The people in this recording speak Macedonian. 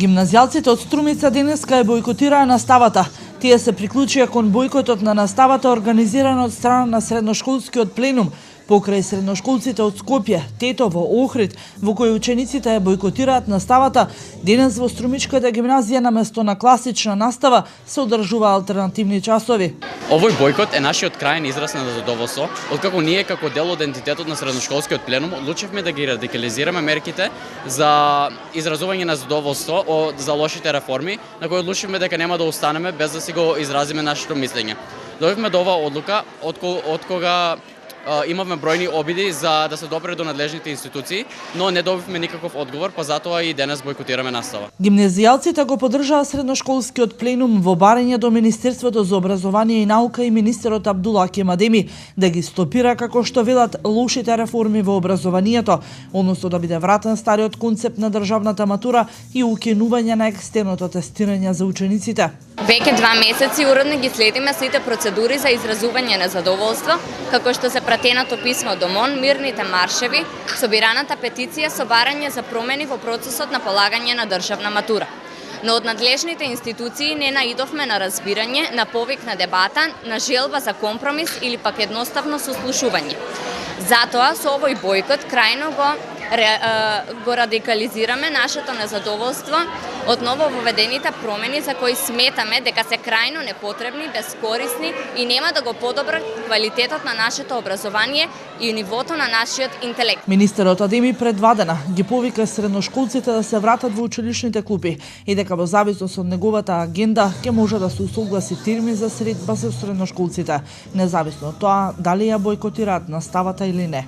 Гимназијалците од Струмица денеска ја бојкотираа наставата. Тие се приклучија кон бојкотот на наставата организиран од страна на средношколскиот пленум покрај средношколците од Скопје, Тетово, Охрид, во кои учениците ја бојкотираат наставата. Денес во Струмичката гимназија наместо на класична настава се одржува алтернативни часови. Овој бојкот е нашиот крајен израз на задоволство, откако ние како дел од идентитетот на средношколскиот пленум одлучивме да ги радикализираме мерките за изразување на задоволство за лошите реформи, на кои одлучивме дека нема да останеме без да си го изразиме нашето мислење. Дојдовме до оваа одлука од кога имавме бројни обиди за да се допре до надлежните институции, но не добивме никаков одговор, па затоа и денес бојкотираме настава. Гимназијалците го поддржаа средношколскиот пленум во барање до Министерството за образование и наука и министерот Абдула Кемадеми да ги стопира, како што велат, лошите реформи во образованието, односно да биде вратен стариот концепт на државната матура и укинување на екстерното тестирање за учениците. Веќе 2 месеци уредно ги следиме сите процедури за изразување на задоволство, како што се пратеното писмо до МОН, мирните маршеви, собираната петиција со барање за промени во процесот на полагање на државна матура. Но од надлежните институции не наидовме на разбирање, на повик на дебата, на желба за компромис или пак едноставно сослушување. Затоа со овој бојкот крајно го радикализираме нашето незадоволство од ново воведените промени за кои сметаме дека се крајно непотребни, бескорисни и нема да го подобрат квалитетот на нашето образование и нивото на нашиот интелект. Министерот Адеми предвадена ги повика средношколците да се вратат во училишните клупи и дека во зависност од неговата агенда ќе може да се усогласи термин за средба со средношколците, независно од тоа дали ја бојкотираат наставата или не.